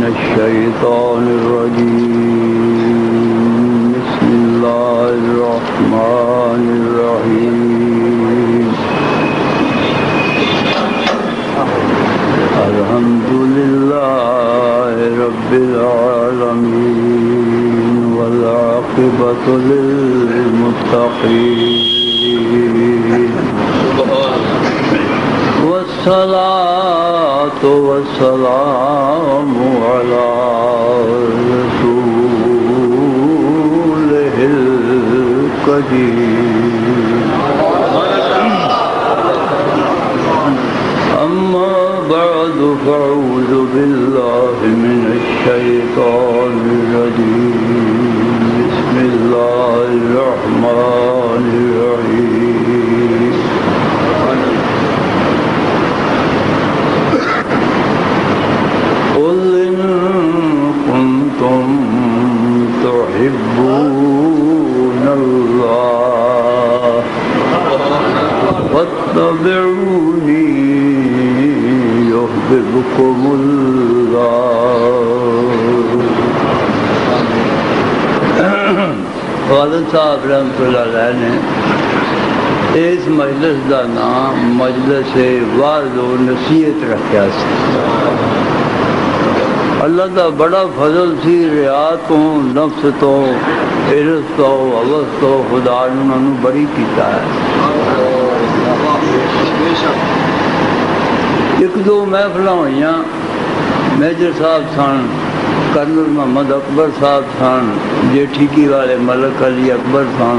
الشيطان الرجيم بسم الله الرحمن الرحيم الحمد لله رب العالمين والعاقبة للمتقين والصلاة والسلام على رسوله الكريم أما بعد فأعوذ بالله من الشيطان الرجيم بسم الله الرحمن الرحيم قل إن كنتم تحبون الله فاتبعوني يحببكم الله. والد صاحب رحمۃ اللہ علیہ نے اس مجلس کا نام مجلس وعظ و نصیحت رکھا سی. اللہ کا بڑا فضل سی ریاض تو نفس تو عرض تو حوث تو خدا نے انہوں نے بڑی کیتا ہے. ایک دو محفل ہوئی میجر صاحب سن, کرنل محمد اکبر صاحب سن, جیٹھیکی والے ملک علی اکبر سن.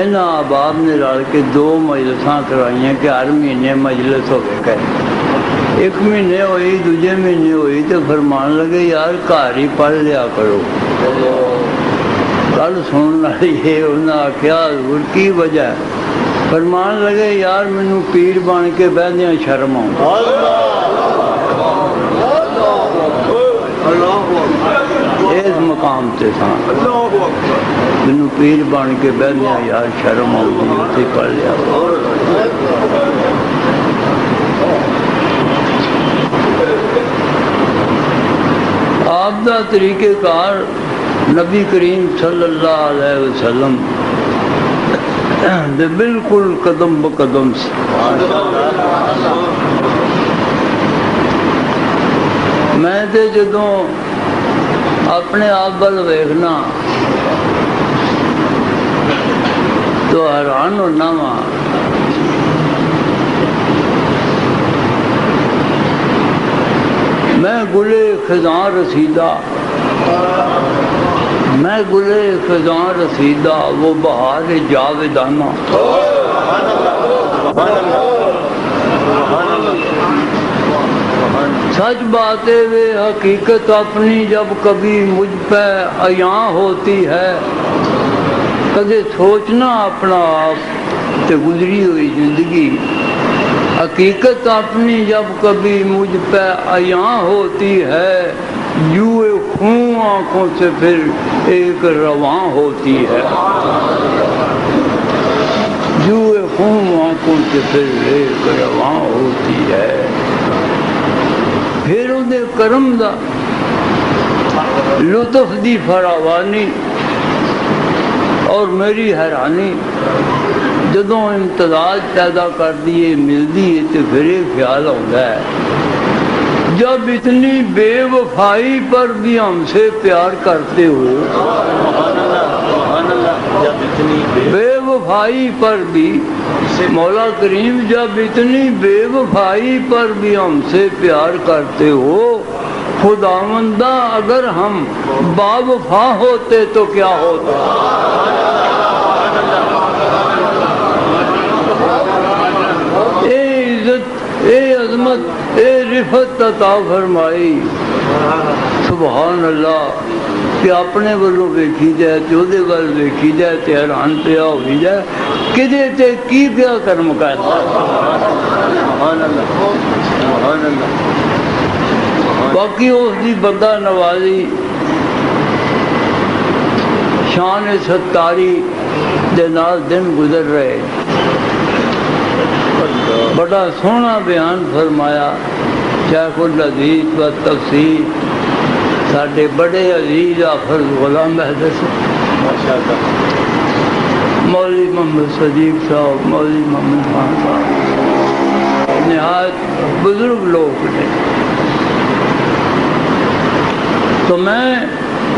انہاں احباب نے رل کے دو مجلساں کروائیاں کہ ہر مہینے مجلس ہوئے کرے. ایک مہینے ہوئی, دوجے مہینے ہوئی تو فرمان لگے یار گھر ہی پڑھ لیا کرو. کل سننے والی ہے انہوں نے آخیا حضور کی وجہ ہے؟ فرمان لگے یار مینوں پیر بن کے بہدیاں شرم آؤں. اس مقام سے سان مینوں پیر بن کے بہدیاں یار شرم آؤں اتنے پڑھ لیا. آپ دا طریقہ کار نبی کریم صلی اللہ علیہ وسلم دے بالکل قدم بقدم سے. میں تے جدوں اپنے آپ ول ویکھنا تو حیران ہونا وا. میں گلے خزاں رسیدہ, میں گلے خزاں رسیدہ وہ بہار جاویدانہ. سچ باتیں وہ حقیقت اپنی جب کبھی مجھ پہ عیاں ہوتی ہے. کدے سوچنا اپنا آپ تے گزری ہوئی زندگی. حقیقت اپنی جب کبھی مجھ پہ عیاں ہوتی ہے, جوئے خون آنکھوں سے پھر ایک رواں ہوتی ہے. جوئے خون آنکھوں سے پھر ایک رواں ہوتی ہے. پھر انہیں کرم دا لطف دی فراوانی اور میری حیرانی جدوں امتزاج پیدا کر دیے ملتی ہے تو پھر یہ خیال ہوتا ہے جب اتنی بے وفائی پر بھی ہم سے پیار کرتے ہو, بے وفائی پر بھی مولا کریم جب اتنی بے وفائی پر بھی ہم سے پیار کرتے ہو خداوندہ اگر ہم باوفا ہوتے تو کیا ہوتا؟ اے عزت، اے عظمت، اے رفت عطا فرمائی سبحان اللہ کہ اپنے والوں ویکھی جائے تے اودے ول ویکھی جائے تے حیران پیا ہوئی جائے کدے تے کی پیا کرم کرتا۔ سبحان اللہ سبحان اللہ۔ باقی اس دی بندہ نوازی شان ستاری دے نال دن گزر رہے، بڑا سونا بیان فرمایا شیخ الحدیث و تفسیر ساڈے بڑے عزیز حافظ غلام احمد مولوی محمد صدیق صاحب، مولوی محمد خان صاحب نہایت بزرگ لوگ نے۔ تو میں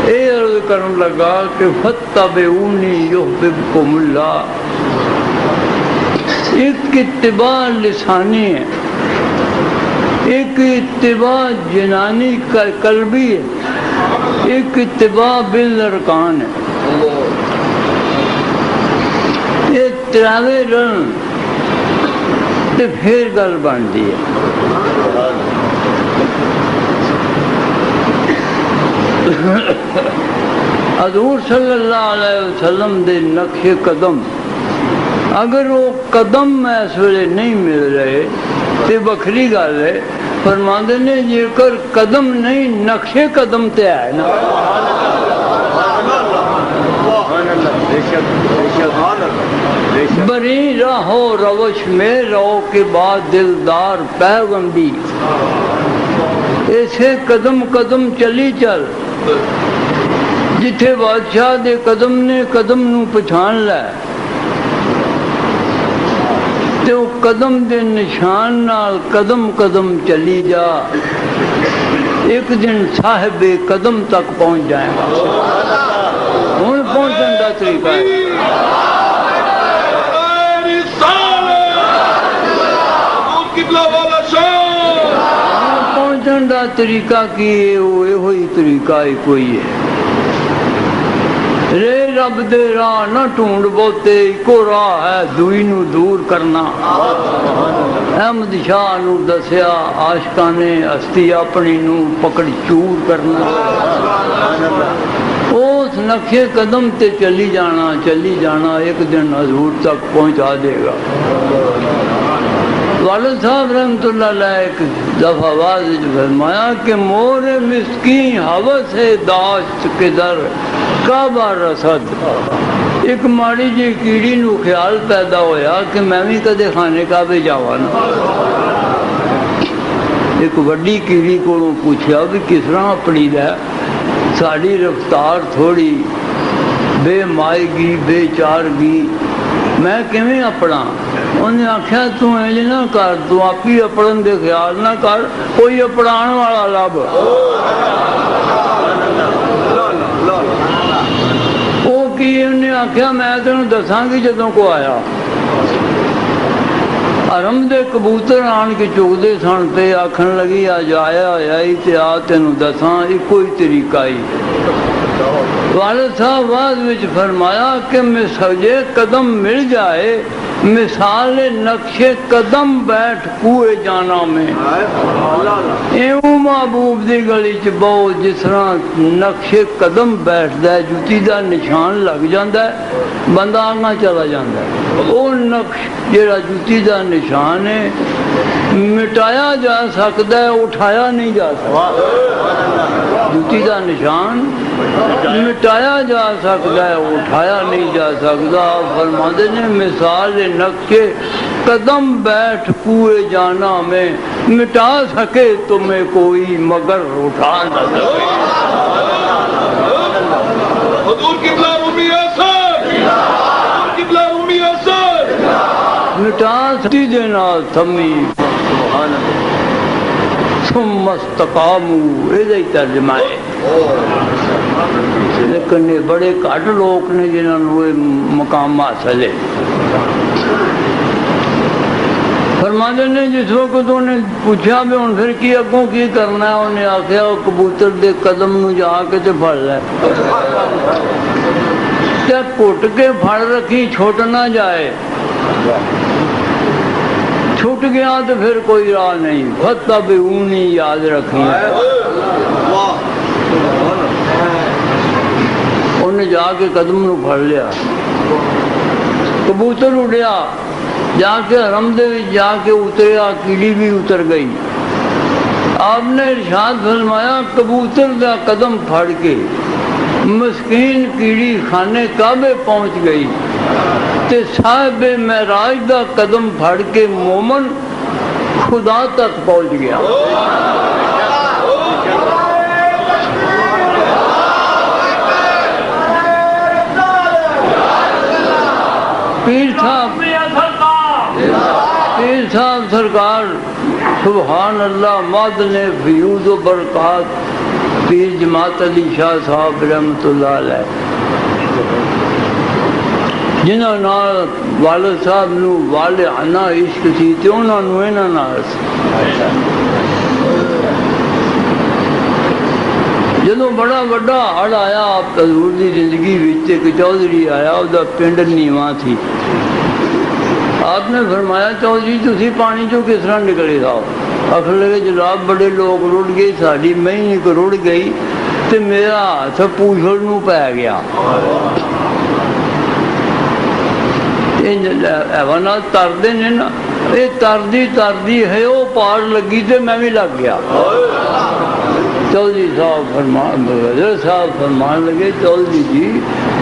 یہ عرض کرنے لگا کہ فاتبعونی یحببکم اللہ، ایک اتباع لسانی ہے، ایک اتباع جنانی کا قلبی ہے، ایک اتباع بالارکان ہے۔ یہ تراوے رن تے پھر گل بنتی ہے۔ حضور صلی اللہ علیہ وسلم دے نقش قدم اگر وہ قدم اس ویلے نہیں مل رہے تے بکھری گل ہے، فرماندے نے جے کر قدم نہیں نقش قدم تے ہے نا۔ بری رہو روش میں رہو کے بعد دلدار پیغمبی، ایسے قدم قدم چلی چل جتھے بادشاہ دے قدم نے قدم نو پہچان لے تے وہ قدم دے نشان نال قدم قدم چلی جا، ایک دن صاحب قدم تک پہنچ جائے گا۔ ہوں پہنچن کا طریقہ ہے، پہنچن کا طریقہ کی وہی طریقہ ہی کوئی ہے۔ رے رب دے راہ نہ ٹونڈ بوتے، ایکو راہ ہے دوئی نو دور کرنا۔ احمد شاہ نو دسیا عاشقاں نے ہستی اپنی نو پکڑ چور کرنا۔ اس نقشے قدم تے چلی جانا ایک دن حضور تک پہنچا دے گا۔ والد صاحب رحمت اللہ علیہ ایک دفعہ آواز فرمایا کہ مور مسکین حوث داشت کے در کعبہ رسد، ایک ماڑی جی کیڑی نو خیال پیدا ہویا کہ میں بھی کدے خانے کعبے جاواں نا۔ ایک وڈی کیڑی کو پوچھا بھی کس طرح اپنی ہے، ساری رفتار تھوڑی بے مائی گی بے چار گی، میں کیویں اپنا؟ انہیں آخیا تو انج نہ کر، تو آپ ہی اپڑن دے خیال نہ کر، کوئی اپڑان والا لب۔ وہ کی انہیں آخیا میں تینوں دساں گی جدوں کو آیا۔ حرم دے کبوتر آن کے چگدے سن تے آکھن لگی اج آیا ہویا ہی تے آ تینوں دساں، ایکو ہی طریقہ ہی۔ والد صاحب بعد وچ فرمایا کہ مسجے قدم مل جائے، مثال نقش قدم بیٹھ کوئے جانا میں، ایوں محبوب دی گلی چ بہو جس طرح نقش قدم بیٹھ ہے، جتی دا نشان لگ جاندہ ہے، بندہ آگاں چلا جاندہ ہے۔ وہ نقش جڑا جتی دا نشان ہے مٹایا جا سکتا ہے، اٹھایا نہیں جا سکتا۔ جتی دا نشان مٹایا جا سکتا ہے، اٹھایا نہیں جا سکتا۔ فرماندے نے مثال نقش قدم بیٹھ کوئے جانا میں، مٹا سکے تمہیں کوئی مگر اٹھا نہ سکے۔ حضور قبلہ رومی اثر، حضور قبلہ رومی اثر، مٹا سکتی دینا تھمی ثم استقاموا، یہ ہی ترجمہ ہے۔ لیکن یہ بڑے گھٹ لوگ نے جنہوں نے مقام حاصل ہے۔ فرماتے نے جس وقت انہیں پوچھا بھی ہوں پھر کی اگوں کی کرنا ہے، انہیں آخیا وہ کبوتر دے قدم نو جا کے تے پھڑ لے، تے گھٹ کے پھڑ رکھی چھوٹ نہ جائے، چھوٹ گیا تو پھر کوئی راہ نہیں، فتبعونی یاد رکھیں۔ انہیں جا کے قدم نو پھڑ لیا، کبوتر اڑیا، جا کے حرم دے وچ جا کے اتریا، کیڑی بھی اتر گئی۔ آپ نے ارشاد فرمایا کبوتر دا قدم پھڑ کے مسکین کیڑی خانے کعبے پہنچ گئی، تے صاحب معراج دا قدم پھڑ کے مومن خدا تک پہنچ گیا۔ پیر صاحب سرکار سبحان اللہ مدن فیوز و برکات، پیر جماعت علی شاہ صاحب رحمت اللہ علیہ، جنہاں نال والد صاحب نو والہانہ عشق سی تے انہاں نو انہاں نال جدوں بڑا وڈا ہڑ آیا آپ حضور دی زندگی وچ، ایک چودھری آیا، او دا پنڈ نیواں تھی۔ آپ نے فرمایا چودھری تسی پانی چوں کس طرح نکلے صاحب؟ آخر لگے جناب بڑے لوگ رڑ گئے، ساری مہی ایک رڑ گئی تے میرا ہاتھ پوچھڑ نو پی گیا، حیوانات تردے نے نا، یہ تردی ہے وہ پار لگی تے میں بھی لگ گیا۔ چودھری صاحب فرمان لگے چودھری جی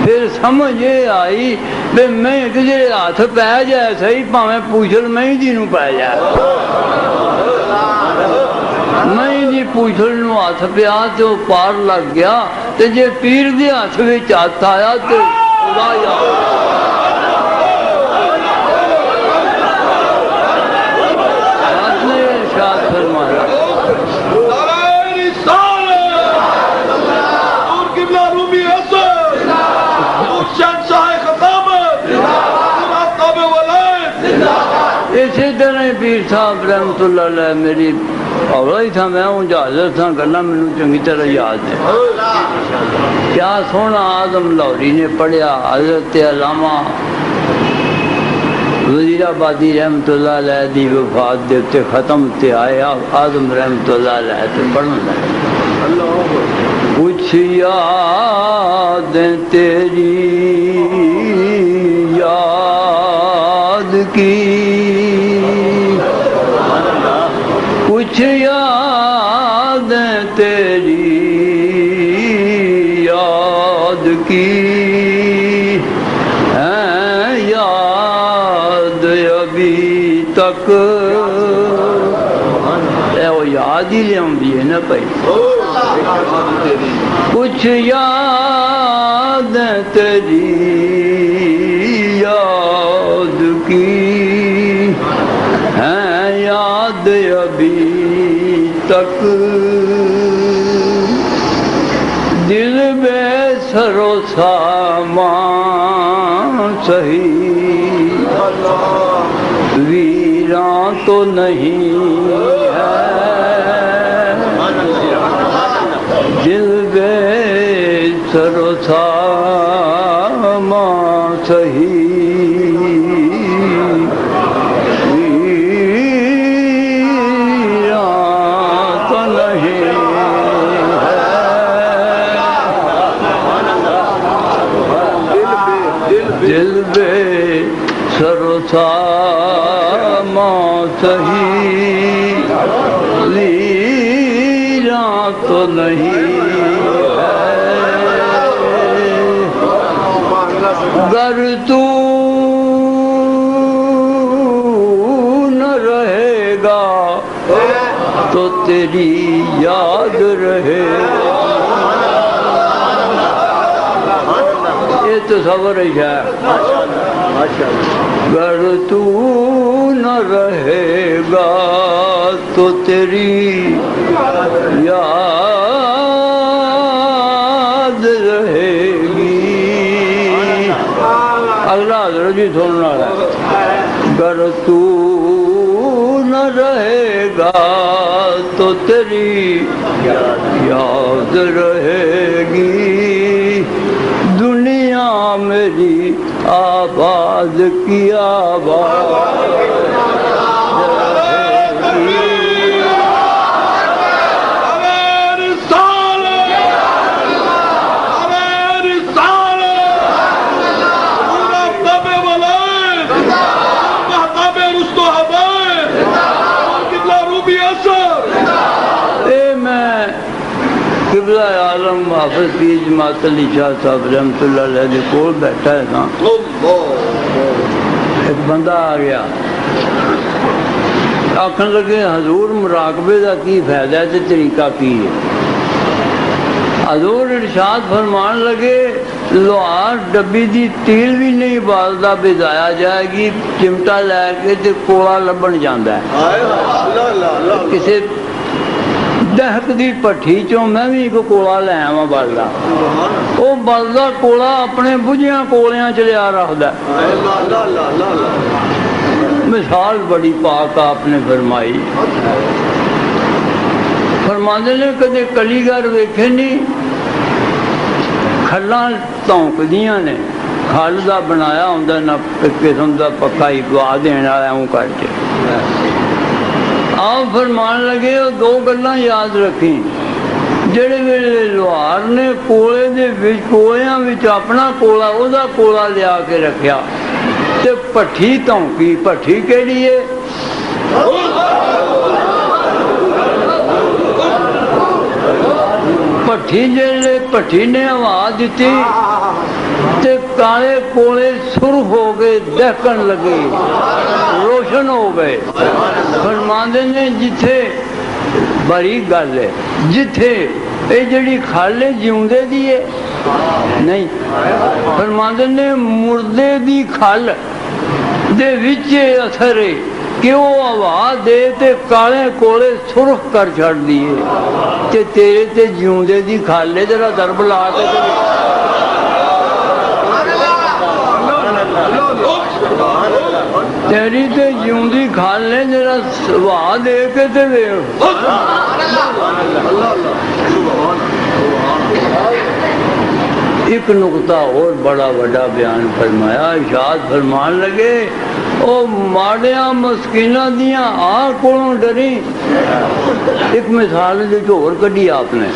پھر سمجھ یہ آئی بے میں کسی ہاتھ پہ جائے صحیح پاویں پوچھڑ میں جی نو پہ جائے، میں جی پوچھڑ نو ہاتھ پیا تے وہ پار لگ گیا، تے جے پیر دے ہاتھ وچ ہاتھ آیا تے خدا یاد۔ آپ نے ارشاد فرمایا اسی طرح پیر صاحب رحمت اللہ علیہ میری اولا ہی تھا، میں ہوں حاضر تھا، گلا مینوں چنگی طرح یاد ہے۔ کیا سونا آدم لاہوری نے پڑھیا، حضرت علامہ وزیر آبادی رحمت اللہ علیہ دی وفات دے اتے ختم تے آئے آدم رحمت اللہ علیہ تے پڑھن لگے، کچھ یادیں تیری یاد کی، کچھ یادیں تیری یاد کی ہیں یاد ابھی تک، اے وہ یاد ہی لے آؤں ہے نا بھائی، کچھ یادیں تیری یاد کی ہیں یاد ابھی تک، دل بے سر و سامان سہی ویراں تو نہیں ہے، دل بے سر و سامان سہی دل بے سر و سامان سہی ویراں تو نہیں ہے، گر تو نہ رہے گا تو تیری یاد رہے، یہ تصور ہے، گر تو نہ رہے گا تو تیری یاد رہے گی۔ اگلا حضرت جی سننا ہے، گر تو گا تو تیری یاد رہے گی، دنیا میری آباد کی آباد قبلہ عالم حافظ پیر جماعت علی شاہ صاحب رحمت اللہ علیہ کے کول بیٹھا ہے نا، ایک بندہ آ گیا آخر لگے حضور مراقبے کا کی فائدہ ہے تے طریقہ کی ہے؟ حضور ارشاد فرمان لگے لوہار ڈبی دی تیل بھی نہیں بالدا بجایا جائے گی، چمٹا لے کے تے کوڑا لبن جاندہ ہے۔ کسی دہک دی پٹھی چوں میں بھی ایک کوڑا لے آواں بلدا، وہ بلدا کوڑا اپنے بجھیاں کوڑیاں چ لیا رکھدا ہے۔ مثال بڑی پاک آپ نے فرمائی، فرماندے نے کدے کلی گھر ویکھے نہیں، کھلاں تونکدیاں نے، کھل دا بنایا ہوندا نہ قسم دا پکا ہی دعا دین والا ہوں کر کے۔ آپ فرمان لگے وہ دو گلاں یاد رکھیں، جڑے ویلے لوہار نے کولے دے وچ کولیاں وچ اپنا کولا او دا کولا لیا کے رکھیا تے پٹھی تونکی، پٹھی کیڑی ہے؟ پٹھی جڑے پٹھی نے آواز دیتی تے کالے کولے سرخ ہو گئے، دہکن لگے، روشن ہو گئے۔ فرماندے نے جتھے بڑی گل ہے، جتھے اے جڑی کھال جیوندے دی ہے نہیں، فرماندے نے مردے دی کھال دے وچ اثر ہے کہ وہ آواز دے تے کالے کولے سرخ کر چھڑ دیے تے تیرے تے جیوندے دی کھال ذرا ضرب لا کے تیری تے جیوندی کھال لے ذرا سوا دے کے تے ویکھ۔ ایک نقطہ اور بڑا بڑا بیان فرمایا، ارشاد فرمان لگے او ماڑیاں مسکیناں دیاں آ کولوں ڈری۔ ایک مثال جو اور کڈی آپ نے،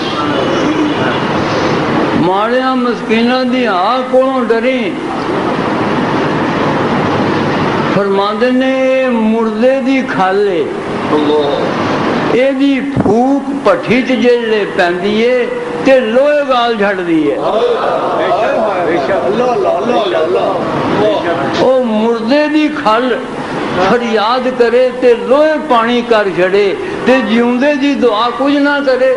ماڑیاں مسکیناں دیاں آ کولوں ڈری، فرماندے نے مردے دی کھالے اے دی پھوک پٹھی تے جڑے پیندی ہے تے لوہے گال جھڑ دی ہے۔ او مردے دی کھل فریاد کرے تے لوہے پانی کر چھڑے تے جیوندے دی دعا کچھ نہ کرے۔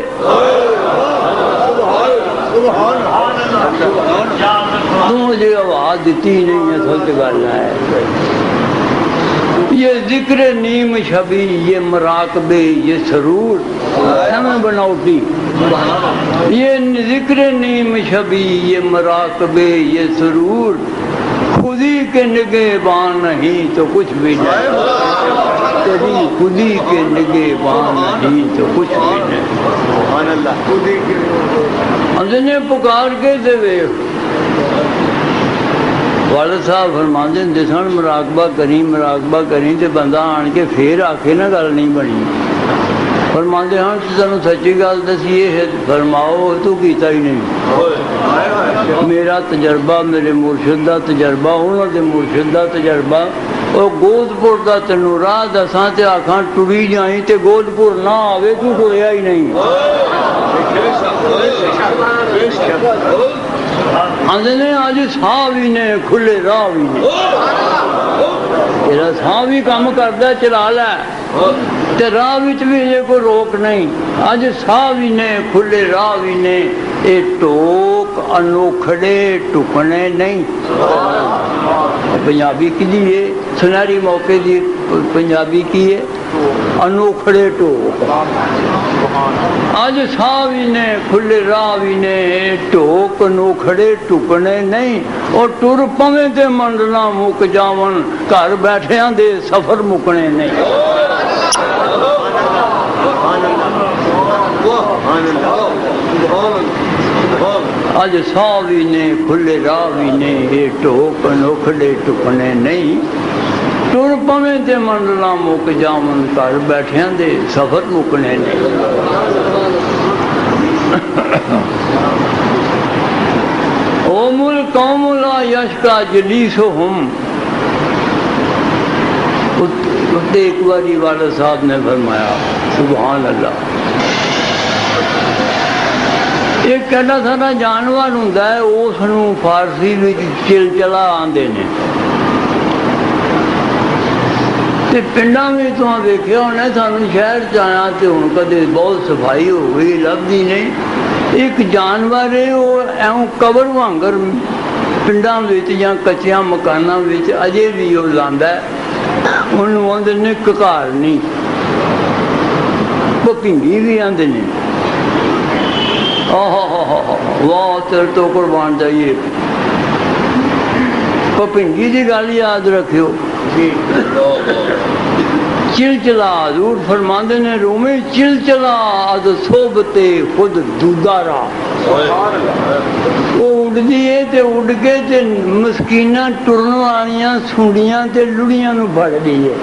تو مجھے آواز دیتی نہیں ہے، سلط گل ہے۔ یہ ذکر نیم شبی، یہ مراقبے، یہ سرور ہمیں بناوٹی، یہ ذکر نیم شبی، یہ مراقبے، یہ سرور، خودی کے نگہبان نہیں تو کچھ بھی نہیں، تیری خودی کے نگہبان نہیں تو کچھ بھی نہیں۔ ہم پکار کے دے ویکھ، والد صاحب فرماندے ہندے سن مراقبہ کریں تے بندہ آن کے پھر آکھے نہ گل نہیں بنی۔ فرماندے ہاں تانوں سچی گل دسیے ہے، فرماؤ تو کیتا ہی نہیں۔ میرا تجربہ، میرے مرشد دا تجربہ، انہاں دے مرشد دا تجربہ، او گودپور دا تینوں راہ دساں تے آکھاں ٹری جائیں تے گودپور نہ آوے تو ٹریا ہی نہیں۔ آندے نے آج ساہ بھی نے کھلے راہ بھی نے، تیرا ساہ بھی کام کردا چلا لے تے راہ وچ بھی یہ کوئی روک نہیں، اج ساہ بھی نے کھلے راہ بھی نے، اے ٹوک انوکھڑے ٹکنے نہیں۔ پنجابی کی دی ہے، سنہری موقع دی پنجابی کی ہے، انوکھڑے ٹوک۔ اج ساہ بھی نے کھلے راہ بھی نے، ٹوک انوکھڑے ٹکنے نہیں، اور ٹر پویں تے منڈنا مک جاون، گھر بیٹھیاں دے سفر مکنے نہیں۔ اج سا بھی نے کھلے راہ بھی نے یہ ٹوک نوکھڑے ٹکنے نہیں ٹر پویں تے منڈلا مک جامن گھر بیٹھیاں دے سفر مکنے نہیں اوم القوم لا یشکا جلیسہم ایک باری والد صاحب نے فرمایا سبحان اللہ ایک ایڈا سارا جانور ہوندا ہے اس نوں فارسی وچ چلچلا آندے نے تے پنڈاں وچ تساں ویکھیا ہونا سانوں شہر چ آیا تے ہن کدے بہت صفائی ہو گئی لبدی نہیں ایک جانور ہے وہ ایوں قبر وانگر پنڈاں وچ یا کچیاں مکاناں وچ اجے بھی وہ لاندا ہے انہوں آدھے نے ککار نہیں پپنگی بھی آدھے نے واہ تیرے تو قربان جائیے پپنگی کی گل یاد رکھو چلچلا حضور فرماندے نے رومی چلچلا از صحبتے خود دودارا وہ اڑدی ہے تے اڑ کے تے مسکیناں ٹرن والیاں سونڈیاں تے لڑیاں نو پھڑ دی ہے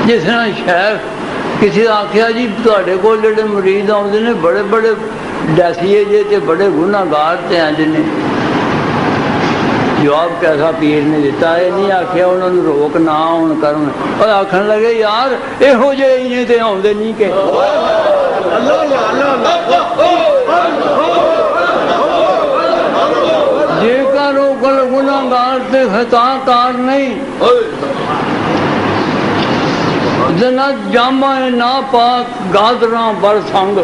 جس طرح شیخ کسی آخیا جی تواڈے کول جڑے مریض آؤندے نے بڑے بڑے ڈیسیے جے تے بڑے گناہگار تے آندے نے جواب کیسا پیر نے دیتا ہے نہیں آخیا انہوں نے روک نہ آن کرن اور آخر لگے یار یہو جہے انہیں تے آؤندے نہیں کہ جے کر وہ گناہگار تے خطا کار نہیں جنت جامع ناپاک گادراں بر سنگ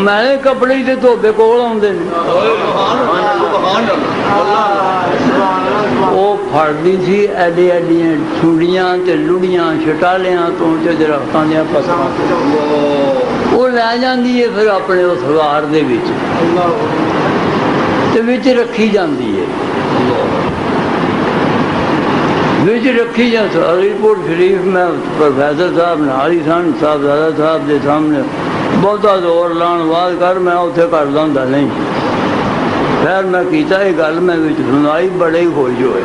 میلے کپڑے تے دھوبے کول آندے نے وہ پھڑدی سی ایڈی ایڈیاں چھڑیاں تے لڑیاں شٹالیاں تو تے درختاں دیاں پسراں وہ لے جاندی ہے پھر اپنے اس غار دے وچ تے وچ رکھی جاندی ہے وچ رکھی جاندی علی پور شریف میں پروفیسر صاحب نہاری سن صاحبزادہ صاحب دے سامنے بہتا زور لان واز کر میں اتنے کردا ہوندا نہیں خیر میں کیتا یہ گل میں سنائی بڑے ہی خوش ہوئے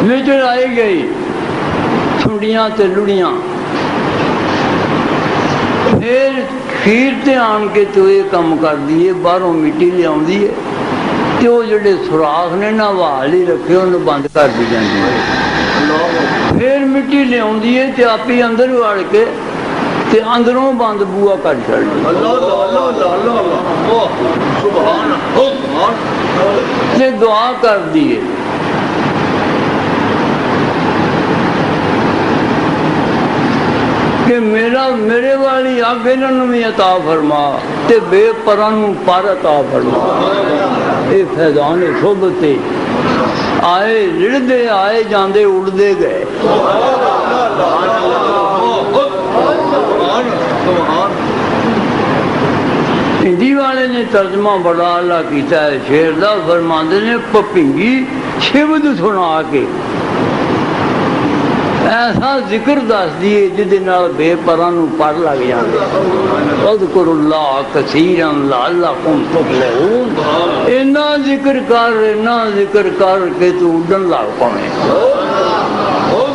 وچ آئی گئی چھنڈیاں تے لڑیاں پھر کھیر تے آن کے تو یہ کم کر دیے باہروں مٹی لیا ہے تے وہ جڑے سوراخ نے نہ وال ہی رکھے انہوں بند کر دی جاتی ہے پھر مٹی لیا ہے تے آپ ہی اندر وڑ کے تے اندروں بند بوا کر چڑھ تے دعا کر دیے کہ میرے والی اگ انہوں بھی عطا فرما تے بے پرانوں پر عطا فرما اے فیضان صحبت آئے رڑدے آئے جاندے اڑدے گئے ہندی والے نے ترجمہ بڑا اللہ کیتا ہے شیر دا فرماندے نے پپنگی شبد سنا کے ایسا ذکر دس دیے جہدے نال بے پراں نوں پر لگ جاندے اذکر اللہ کثیرا لعلکم تفلحون اینا ذکر کر کے تو اڈن لگ پاویں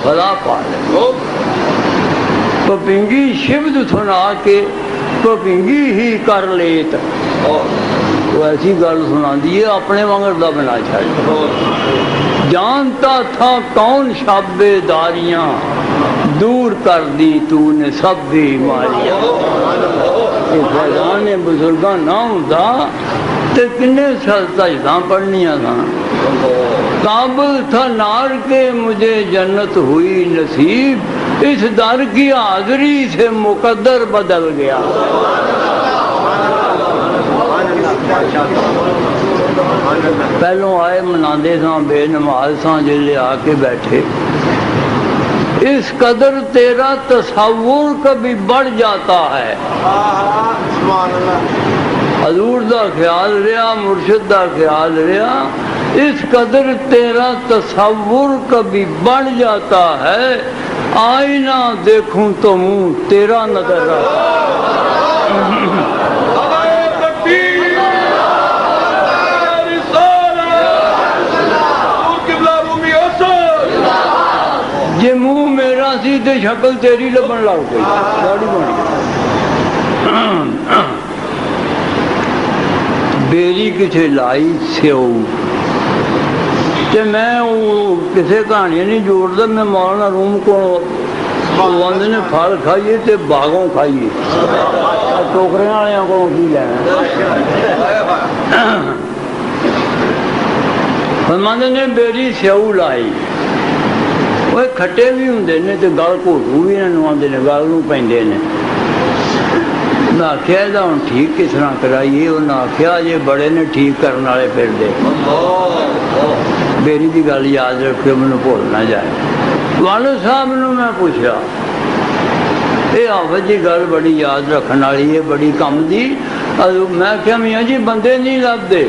بھلا پا لے پپنگی شبد سنا کے پپنگی ہی کر لیت وہ ایسی گل سنا دیے اپنے وانگر دا بنا چھاڑ جانتا تھا کون شب داریاں دور کر دی تو نے سب بیماریاں فیضان بزرگاں نہ ہوتا تے کنے سجدہ پڑھنیاں تھا قابل تھا نار کے مجھے جنت ہوئی نصیب اس در کی حاضری سے مقدر بدل گیا پہلوں آئے مناندے ساں بے نماز ساں جلے آ کے بیٹھے اس قدر تیرا تصور کبھی بڑھ جاتا ہے حضور دا خیال رہا مرشد دا خیال رہا اس قدر تیرا تصور کبھی بڑھ جاتا ہے آئی نہ دیکھوں تو منہ تیرا نظر آ جی منہ میرا سی تے شکل تیری لبن لگ گئی داڑھی بن گئی بیری کتنے لائی سیو تے میں کسی کہانی نہیں جوڑتا میں مولانا روم کو آدھے نے پھل کھائیے تے باغوں کھائیے ٹوکرے والے کو کی لینا فرماندے نے بیری سیو لائی وہ کھٹے بھی ہوں نے تے گل گھوٹو بھی انہوں آدھے نے گل نو پیندے نے نہ آخیا یہ ہوں ٹھیک کس طرح کرائیے انہیں آخیا جی بڑے نے ٹھیک کرنے والے پھر دے بیری کی گل یاد رکھو مجھے بھول نہ جائے والد صاحب نے میں پوچھا یہ آفت جی گل بڑی یاد رکھنے والی ہے بڑی کم دی میں کیا میاں جی بندے نہیں لبتے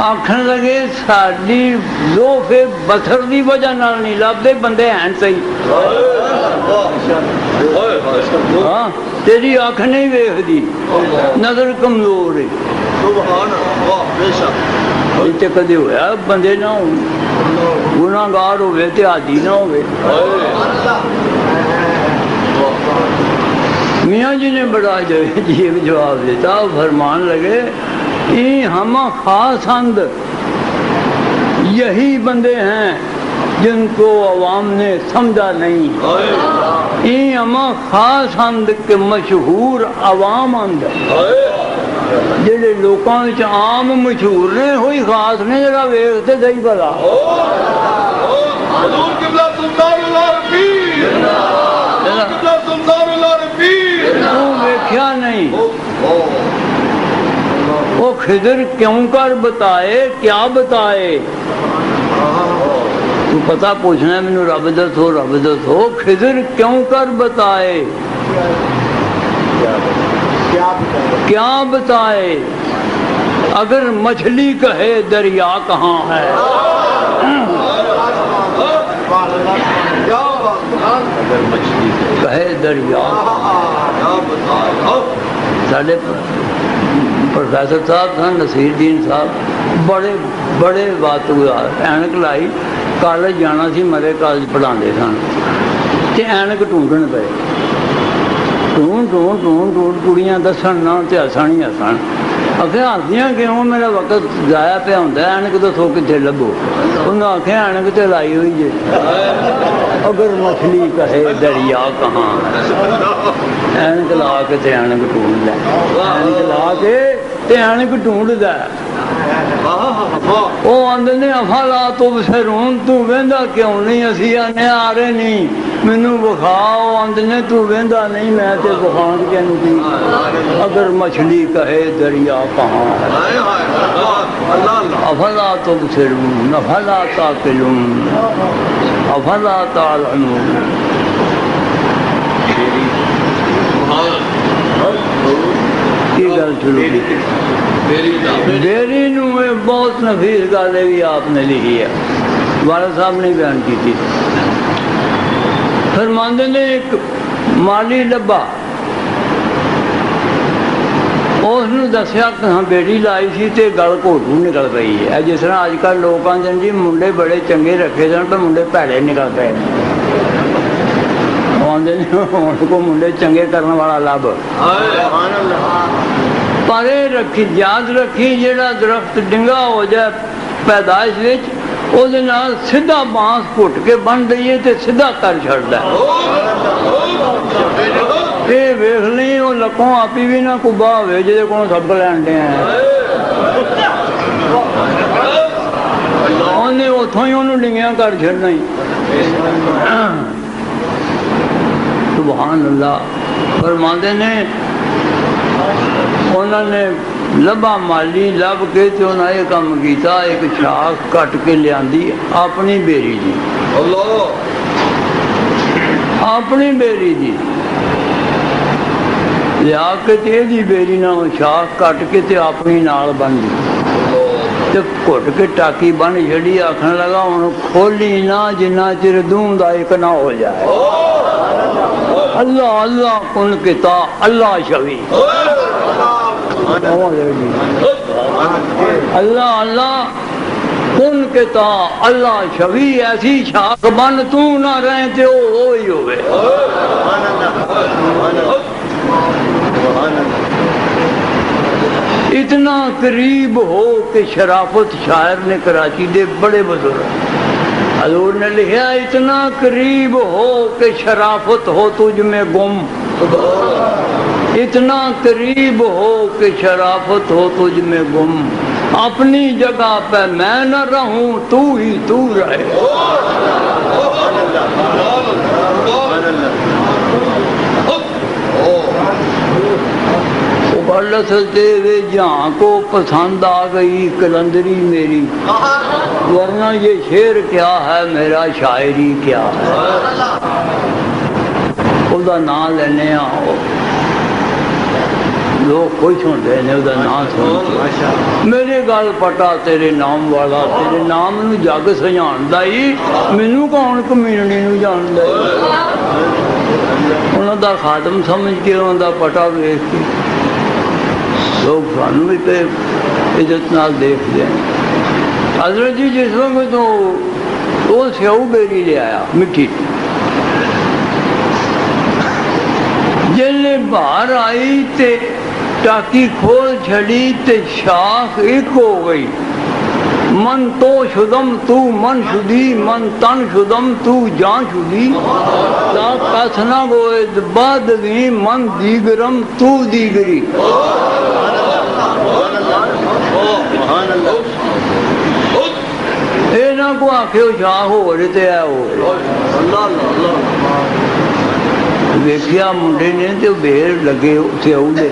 آخر لگے ساری لوف بتر کی وجہ نہیں لبتے بندے ہیں صحیح ہاں تیری اکھ نہیں ویکھدی نظر کمزور ہے کدی ہوا بندے نہ ہو گناہگار ہوئے تے عادی نہ ہوئے میاں جی نے بڑا عجیب جواب دیتا فرمان لگے ہم خاص اند یہی بندے ہیں جن کو عوام نے سمجھا نہیں ہم خاص اند کے مشہور عوام اند جڑے لوکاں وچ عام مشہور نے ہوئی خاص نے جڑا ویکھتے صحیح بھلا حضور قبلہ سلطان اللہ رفیع قبلہ سلطان اللہ رفیع تو ویکھیا نہیں وہ خضر کیوں کر بتائے کیا بتائے تو پتہ پوچھنا ہے مینوں رب دسو خضر کیوں کر بتائے کیا بتائے اگر مچھلی کہے دریا کہاں ہے اگر مچھلی کہے دریا سارے پروفیسر صاحب تھا نصیر الدین صاحب بڑے بات اینک لائی کالج جانا سی مرے کالج پڑھاتے سن تے اینک ٹونڈن پے ٹونڈ کڑیاں دسن نہ تے ہسن ہی ہسن آخیا ہسدیاں کیوں میرا وقت ضائع پہ ہوتا ہے اینک دسو کتنے لبو انہیں آخیا اینک تے لائی ہوئی جی اگر مچھلی کہے دریا کہاں اینک لا کے تے اینک ٹونڈ لے اینک لا کے تے اینک ٹونڈ دے وہ آدھے نے افلا تبصرون تو ویندا کیوں نہیں اسی آنے آ رہے نہیں مینو بخا وہ آدھے نے تو ویندا نہیں میں تے بخان کے نہیں اگر مچھلی کہے دریا کہاں ہے افلا تبصرون افلا تعقلون افلا تعلمون کی گل شروع کی بیری نو بہت نفیس گل بھی آپ نے لکھی ہے والد صاحب نے بیان کی تھی فرماندے نے ایک مالی لبا اس نے دسیا کہ ہاں بیڑی لائی سی تے گل گھوٹو نکل پئی ہے جس طرح اج کل لوگ آتے ہیں جی منڈے بڑے چنگے رکھے سن پر منڈے بھڑے نکل پے آدھے کو منڈے چنگے کرنے والا لب پر رکھی یاد رکھی جیڑا درخت ڈنگا ہو جائے پیدائش وہ سیدھا بانس گھٹ کے بن دئیے تے سیدھا کر چڑھتا ہے یہ ویخ لیں وہ لکوں آپ بھی نہ کبا ہوئے جی کو سب لین دے ہیں انہیں اتوں ہی انہوں ڈنگیاں کر چڑھنا ہی سبحان اللہ فرماندے نے انہوں نے لبا مالی لب کے تو انہوں نے یہ کام کیتا ایک شاخ کٹ کے لیا اپنی بیری دی اپنی بیری دی لیا کے تے دی بیری نہ شاخ کٹ کے تے اپنی نال بن دی ਤੇ ਘੁੱਟ ਕੇ ਟਾਕੀ ਬੰਨ ਛੜੀ, ਆਖਣ ਲਗਾ ਹੁਣ ਖੋਲੀ ਨਾ ਜਿੰਨਾ ਚਿਰ ਦੂੰ ਦਾ ਇੱਕ ਨਾ ਹੋ ਜਾਏ। اللہ اللہ کن کتا اللہ شوی، اللہ اللہ کن کتا اللہ شوی، ایسی شاخ بن تو نہ رہے تے وہ ہی ہوئے۔ اتنا قریب ہو کہ شرافت شاعر نے کراچی دے بڑے بزرگ حضور نے لکھا، اتنا قریب ہو کہ شرافت ہو تجھ میں گم، اتنا قریب ہو کہ شرافت ہو تجھ میں گم، اپنی جگہ پہ میں نہ رہوں تو ہی تو رہے۔ ہوئے جہاں کو پسند آ گئی کلندری میری، ورنہ یہ شعر کیا ہے میرا شاعری کیا ہے۔ وہ نام لینے آؤ لوگ خوش ہوتے ہیں، وہ نام سن میرے گل پٹا تیرے نام والا، تیرے نام نو جگ سجاؤ ہی مینو کون کمینی نو جان دے، انہوں دا خادم سمجھ کے انہوں دا پٹا ویخ کے لوگ سانو بھی تے عزت نال دیکھتے ہیں۔ حضرت جی جس وقت تو وہ سیو بیری لے آیا مٹھی، جلے باہر آئی تے ٹاکی کھول چھڑی تے شاخ ایک ہو گئی، من تو شدم تو من شدی، من تن شدم تو جان شدی، تا کس نہ گوئے بعد دی من دیگرم تو دیگری۔ اے نہ کو آکھو شاہ ہو رہے تے ہے ہو ویکھیا منڈے نے تے بیر لگے سیاؤ دے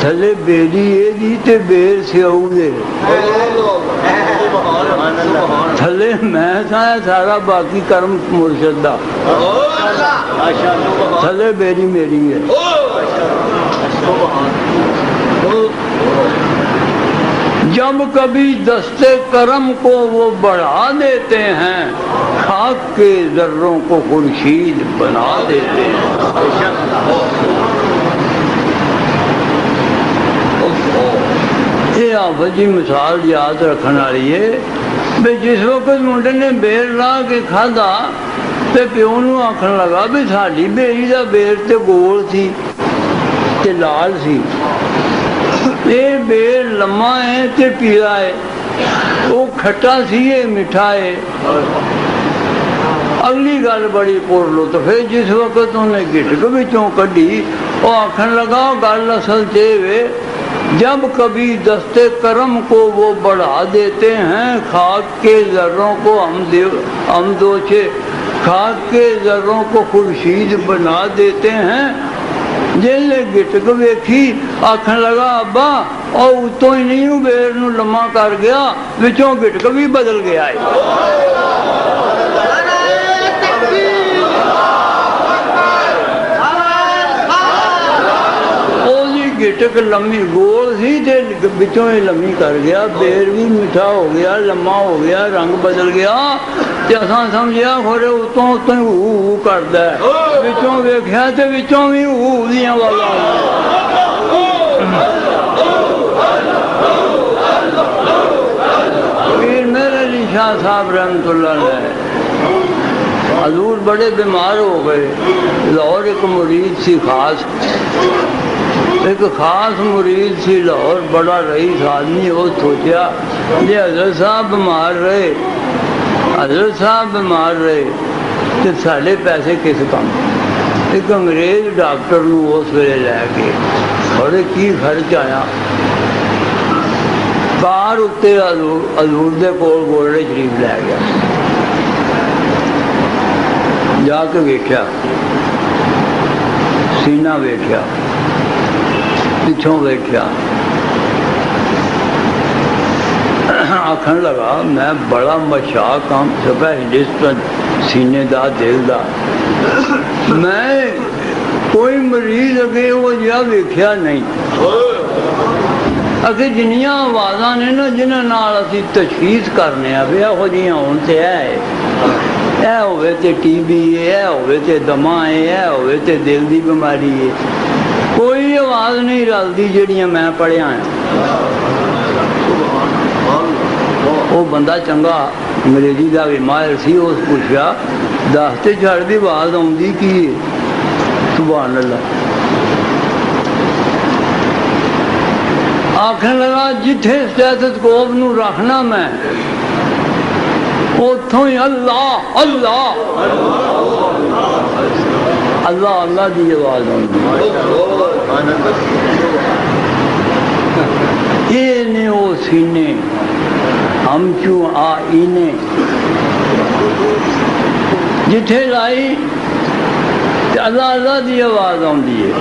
تھلے بیری اے دی تے بیر سیاؤ دے تھلے میں سایا سارا باقی کرم مرشد دا، تھلے بیری میری ہے۔ جب کبھی دستے کرم کو وہ بڑھا دیتے ہیں، خاک کے ذروں کو خورشید بنا دیتے ہیں۔ یہ آپ جی مثال یاد رکھنے والی ہے بھی جس وقت منڈے نے بیر لا کے کھادا تے پیو نو آکھن لگا بھی ساڈی بیری دا بیر تے گول سی تے لال سی، یہ بیر لما ہے تے پیلا ہے، وہ کھٹا سی یہ میٹھا ہے۔ اگلی گل بڑی پور لو تو پھر جس وقت انہیں گٹک بچوں کڈی وہ آکھن لگا گل اصل چے جب کبھی دستے کرم کو وہ بڑھا دیتے ہیں، خاک کے ذروں کو ہم دوچے خاک کے ذروں کو خورشید بنا دیتے ہیں۔ جیلے گٹک ویکھی آکھن لگا ابا اور اتوں ہی نہیں بیر نو لما کر گیا، وچوں گٹک بھی بدل گیا ہے۔ گٹک لمبی گول سی تے بچوں ہی لمبی کر گیا، بیر بھی میٹھا ہو گیا، لما ہو گیا، رنگ بدل گیا تے اساں سمجھیا کھورے اتوں اتوں ہی ہو کردا ہے، بچوں ویکھیا تے بچوں بھی ہو دیاں والا۔ پیر میرے علی شاہ صاحب رحمۃ اللہ علیہ حضور بڑے بیمار ہو گئے، لاہور ایک مرید سی خاص، ایک خاص مرید سی لاہور، بڑا رئیس آدمی، وہ سوچیا جی حضرت صاحب بیمار رہے، حضرت صاحب بیمار رہے تو سارے پیسے کس کام؟ ایک انگریز ڈاکٹر نو اس ویلے لے کے بڑے کی خرچ آیا، کار اتنے حضور دے کول گولڑے شریف لے گیا، جا کے ویکھیا سینہ ویکھیا پچھوں ویکھیا، آکھن لگا میں بڑا مشاق ہوں سپا ہندوستان سینے دا دل دا، میں کوئی مریض اگے وہ جہاں ویکھیا نہیں، اگے جنیاں آوازاں نے نا جنہاں نال اسی تشخیص کرنے آ بھی یہو جیاں ہون تے اے ہوئے تے ٹی بی اے ہوئے تے دما اے ہوئے تے دل دی بیماری ہے، کوئی آواز نہیں رلدی جڑیاں میں پڑھیا ہیں۔ وہ بندہ چنگا انگریزی دا بھی ماہر سی، اس پوچھا دس تے جھڑ دی آواز آؤندی کی ہے؟ سبحان اللہ۔ آخنے لگا جتھے اسٹیتھوسکوپ نو رکھنا میں اتھوں ہی اللہ اللہ اللہ اللہ دی آواز آؤندی۔ یہ نے وہ سینے ہم چوں آئینے جتھے لائی تے اللہ اللہ دی آواز آؤندی ہے۔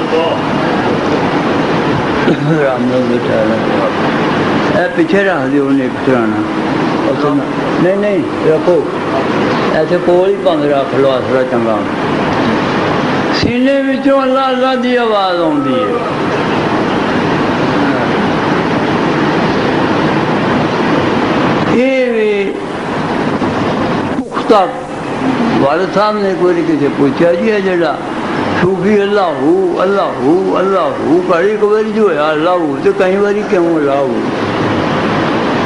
اے پیچھے رکھ دیو ایک چرانا، نہیں نہیں رکھو ایسے کول ہی پنگ رکھ لو، آسرا چنگا۔ سینے وچوں اللہ اللہ دی آواز آؤندی ہے۔ یہ بھی پختہ والد صاحب نے کوئی کسی پوچھا جی ہے جڑا صوفی اللہ ہو اللہ ہو اللہ ہو کڑی ایک باری جو ہے اللہ ہو تو کئی باری کیوں اللہ ہو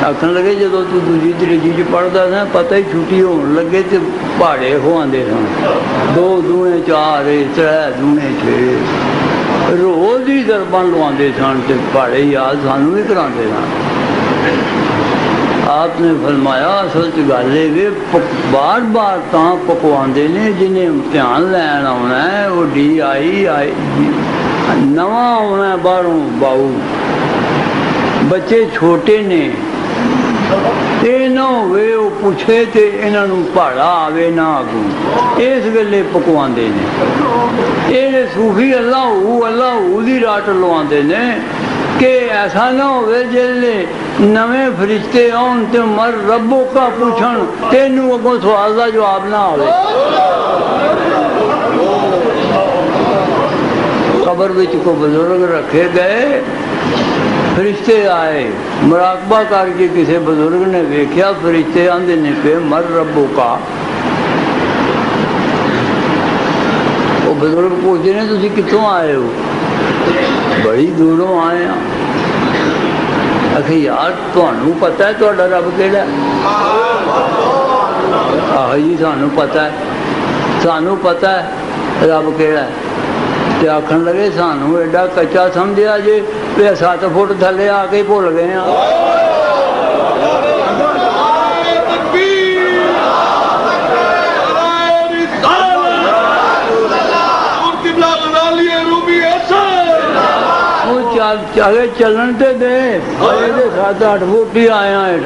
آخر لگے جدو تو دوسری تیجی چ پڑھتا نا پتہ ہی چھٹی ہون لگے تو پہاڑے کھواندے سن، دو دونے چار تر دونے چھ روز ہی درباں لواندے سن تے پہاڑے یاد سانوں بھی کراندے سن۔ آپ نے فرمایا اصل گل ہے بار بار تاں پکواندے نے جنہیں امتحان لین آنا ہے وہ ڈی آئی نواں آنا ہے باہروں باؤ، بچے چھوٹے نے یہ نہ ہوئے وہ پوچھے تے انہوں پہاڑا آوے نہ آگوں، اس ویلے پکواندے نے۔ یہ صوفی اللہ ہو دی راٹ لواندے نے کہ ایسا نہ ہوئے جلے نویں فرشتے آن تے مر ربوں کا پوچھن تینوں اگوں سوال دا جواب نہ آوے۔ قبر وچ کو بزرگ رکھے گئے، فرشتے آئے مراقبہ کر کے کسی بزرگ نے ویکھیا فرشتے آندے نے پہ مر ربوں کا۔ وہ بزرگ پوچھتے ہیں تسی کتوں آئے ہو؟ بڑی دوروں آئے ہیں۔ آخر یار تمہیں پتہ ہے تہاڈا رب کیڑا ہے؟ آہ جی سانوں پتہ ہے، سانوں پتہ ہے رب کیڑا ہے۔ تے آکھن لگے سانوں ایڈا کچا سمجھیا جے 7 فٹ تھلے آ کے بھول گئے ہیں۔ چاہے چلن تے دے 7-8 فٹ ہی آیا ہے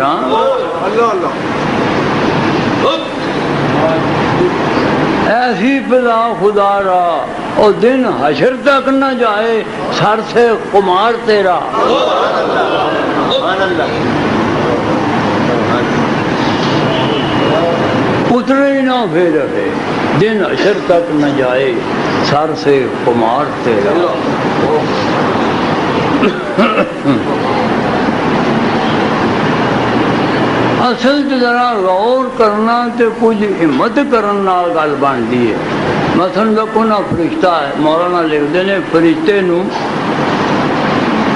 ایسی پلا خدا را اور دن حشر تک نہ جائے سر سے خمار تیرا۔ اترے ہی نہ پھر رہے دن حشر تک نہ جائے سر سے خمار تیرا۔ اصل ذرا غور کرنا تے کچھ ہمت کرن نال گل بنتی ہے۔ مثلا دیکھو نا فرشتہ ہے، مولانا لکھتے ہیں فرشتے نو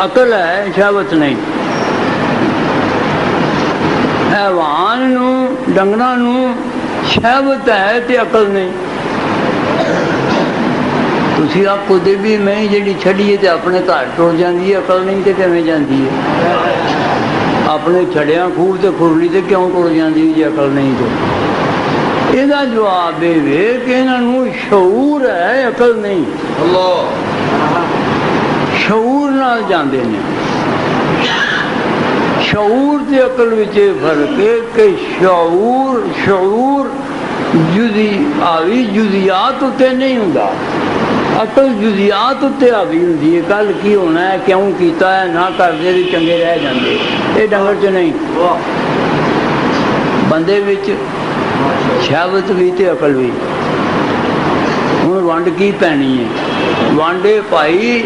عقل ہے شہوت نہیں، حیوان نو ڈنگراں نو شہوت ہے تے عقل نہیں۔ تسی آپ کو دے بھی میں جڑی چھڑیے تے اپنے گھر ٹر جاندی ہے، عقل نہیں تے کیویں جاندی ہے؟ اپنے چھڑیاں خوب تے کھرلی تے کیوں ٹر جاندی جی عقل نہیں تے؟ یہ جواب دے کہ انہوں شعور ہے عقل نہیں۔ شعور نال جاندے نے۔ شعور تے عقل وچ فرق ہے کہ شعور جزیات تے نہیں ہوندا، عقل جزیات تے حاوی ہوندی ہے۔ کل کی ہونا ہے، کیوں کیتا ہے، نہ کردے تے چنگے رہ جاندے، یہ ڈنگر چ نہیں۔ بندے وچ شہوت بھی تے عقل بھی۔ ہوں ونڈ کی پینی ہے؟ ونڈ پائی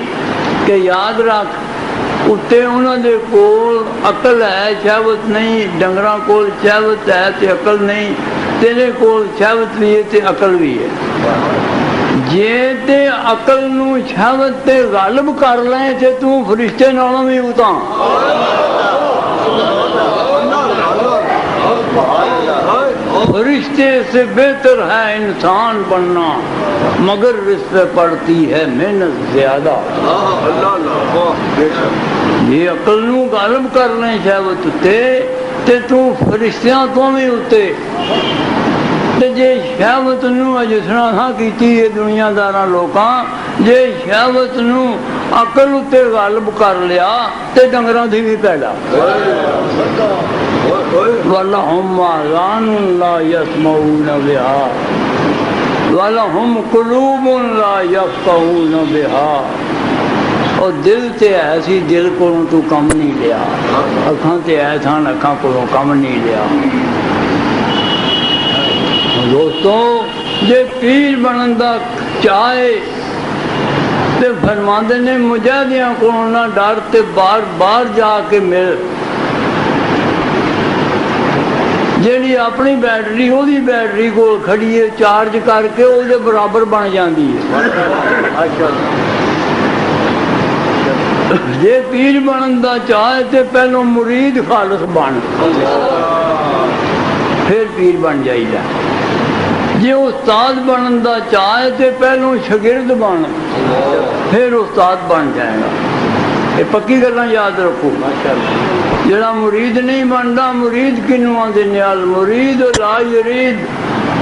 کہ یاد رکھ ਉੱਤੇ ਉਹਨਾਂ ਦੇ ਕੋਲ ਅਕਲ ਹੈ, ਸ਼ਹਿਵਤ ਨਹੀਂ। ਡੰਗਰਾਂ ਕੋਲ ਸ਼ਹਿਵਤ ਹੈ ਤੇ ਅਕਲ ਨਹੀਂ। ਤੇਰੇ ਕੋਲ ਸ਼ਹਿਵਤ ਵੀ ਹੈ ਤੇ ਅਕਲ ਵੀ ਹੈ। ਜੇ ਤੇ ਅਕਲ ਨੂੰ ਸ਼ਹਿਵਤ ਤੇ ਗਾਲਬ ਕਰ ਲੈ ਤੇ ਤੂੰ ਫਰਿਸ਼ਤੇ ਨਾਲੋਂ ਵੀ ਉਤਾਂ। فرشتے سے بہتر ہے انسان بننا، مگر اس پہ پڑتی ہے محنت زیادہ۔ یہ عقل نو غالب کر لیں شہوت تے تو فرشتیاں تو بھی اتے تے جے شہوت نو جسنا تھا کیتی ہے دنیا داراں لوکاں، جے شہوت نو عقل اتے غالب کر لیا تے ڈنگراں دی بھی پیدا۔ وَلَهُمْ آذَانٌ لَا يَسْمَعُونَ بِهَا وَلَهُمْ قُلُوبٌ لَا يَفْقَهُونَ بِهَا۔ اور دل تے ایسی دل کو تو کم نہیں لیا، اکھاں تے ایسا اکھاں کو کم نہیں لیا۔ دوستو جے پیر بنن دا چاہے تے فرماندے نے مجاہدیاں کو نہ ڈر تے بار بار جا کے مل۔ جیڑی اپنی بیٹری وہ بیٹری کو کھڑی ہے چارج کر کے وہ برابر بن جاتی ہے۔ جے پیر بنن دا چاہے تے پہلو مرید خالص بن، پھر پیر بن جائی جا۔ جے استاد بنن دا چاہے تے پہلو شاگرد بن، پھر استاد بن جائے گا۔ یہ پکی گلاں یاد رکھو۔ جڑا مرید نہیں بنتا، مرید کنوں آندے نیال مرید لا یرید،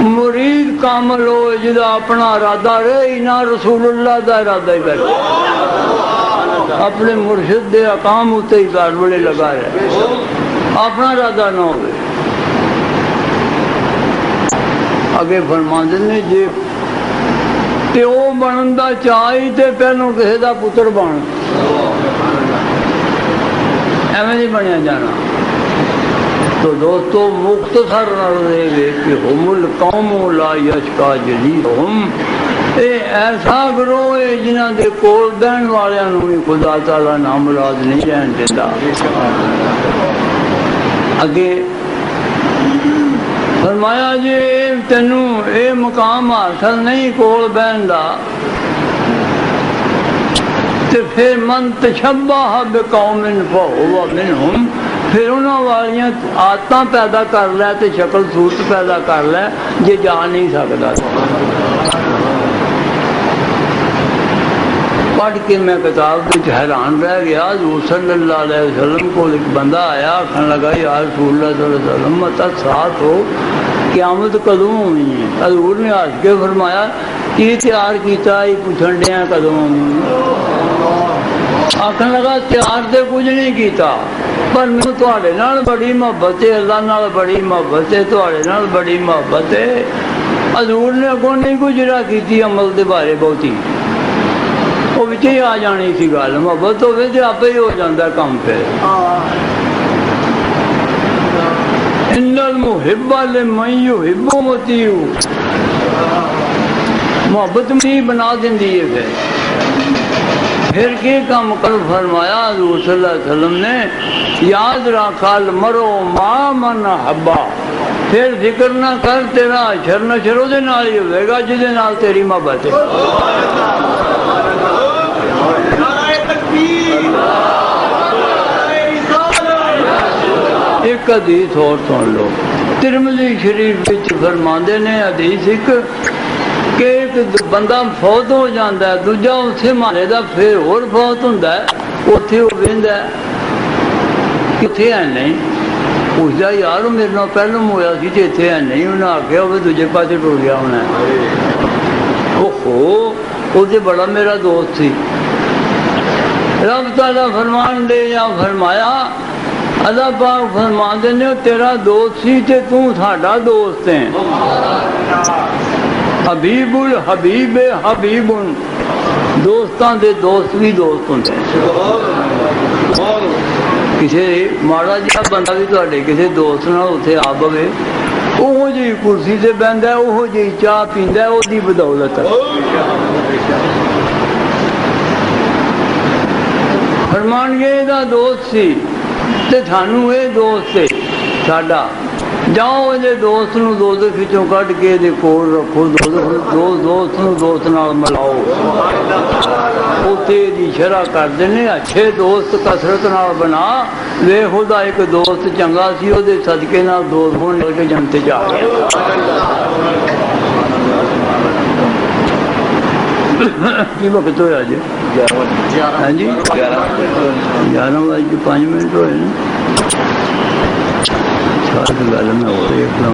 مرید کامل ہو جدا اپنا ارادہ رہے نہ رسول اللہ دا ارادہ ہی کرے، اپنے مرشد دے اقام اتے ہی گڑبڑے لگا رہے، اپنا ارادہ نہ ہوئے۔ اگے فرماندے نے جے تے او بنن دا چاہی تے پہلوں کسے دا پتر بن، ایویں نہیں بنیا جانا۔ تو دوستو مختصر رہے گے کہ ہم القوم لا یشقا جلیسہم، اے ایسا گروہ ہے جنہاں دے کول بہن والیاں نوں بھی خدا تعالیٰ نامراد نہیں رہن دیندا۔ اگے فرمایا جی تینوں اے مقام حاصل نہیں کول بہن دا تے پھر من تشبہ بقوم فہو منہم، پھر انہوں والیاں عادتاں پیدا کر لے تے شکل صورت پیدا کر لے جے جا نہیں سکتا۔ پڑھ کے میں کتاب وچ حیران رہ گیا۔ حضور صلی اللہ علیہ وسلم کو ایک بندہ آیا، آخر لگا یا رسول اللہ صلی اللہ علیہ وسلم متا ساتھ ہو، قیامت کدوں ہونی ہے؟ حضور نے ہنس کے فرمایا کی تیار کیتا ہی پوچھن ڈیا کدوں ہونی؟ آخر لگا تیار تے کچھ نہیں کیتا، پر میں تواڈے نال بڑی محبت ہے، اللہ نال بڑی محبت ہے، تواڈے نال بڑی محبت ہے۔ حضور نے اگوں نہیں گزرا کیتی عمل دے بارے بہتی، وہ وچ ہی آ جانی سی گل، محبت ہوے تے آپے ہی ہو جاندا کم پھر۔ ان المحب لمن یحب مطیع، محبت میں بنا دیندی ہے۔ پھر کے کام کر فرمایا حضور صلی اللہ علیہ وسلم نے یاد رکھا المرء مع من احب، پھر ذکر نہ کر تیرا حشر نشر دے نال ہی ہوئے گا جس دے نال تیری محبت ہے۔ ایک حدیث اور سن لو، ترمذی شریف وچ فرماندے نے حدیث ایک کہ ایک بندہ فوت ہو جاتا ہے، دوجا اسے مارے دا پھر اور فوت ہوتا ہے، اتنے وہ وہدا ہے کتنے ہے نہیں، پوچھتا یار میرے نال پہلو ہویا سی تے اتنے ہے نہیں، انہیں آخیا وہ دوجے پاسے ٹر گیا ہونا ہے۔ وہ بڑا میرا دوست سی۔ رب تعالیٰ فرمان دے یا فرمایا اللہ پاک فرماندے نے تیرا دوست سی تے تو ساڈا دوست ہے۔ حبیب الحبیب حبیب، دوستان دے دوست بھی دوست ہوندے ہیں۔ کسی ماڑا جہا بندہ بھی تواڈے کسی دوست نال اتنے آ پوے، وہ جی کرسی سے بہندا ہے، وہ جی چاہ پیندا ہے، وہ دی بدولت ہے۔ فرمایا ਬਣ ਗਏ ਇਹਦਾ ਦੋਸਤ ਸੀ ਤੇ ਸਾਨੂੰ ਇਹ ਦੋਸਤ ਹੈ ਸਾਡਾ। ਜਾਓ ਇਹਦੇ ਦੋਸਤ ਨੂੰ ਦੋਜ਼ਖ ਵਿੱਚੋਂ ਕੱਢ ਕੇ ਇਹਦੇ ਕੋਲ ਰੱਖੋ, ਦੋਸਤ ਨੂੰ ਦੋਸਤ ਨਾਲ ਮਿਲਾਓ। ਉੱਥੇ ਇਹਦੀ ਸ਼ਰ੍ਹਾ ਕਰਦੇ ਨੇ, ਅੱਛੇ ਦੋਸਤ ਕਸਰਤ ਨਾਲ ਬਣਾ। ਵੇਖ ਉਹਦਾ ਇੱਕ ਦੋਸਤ ਚੰਗਾ ਸੀ, ਉਹਦੇ ਸਦਕੇ ਨਾਲ ਦੋਸਤ ਹੋਣ ਲੱਗੇ ਜੰਨਤ ਜਾ ਗਿਆ। ਕੀ ਵਕਤ ਹੋਇਆ ਜੀ? ਹਾਂਜੀ 11:05 ਹੋਏ ਨੇ। ਸਾਰੀ ਗੱਲ ਮੈਂ ਹੋ ਰਹੀ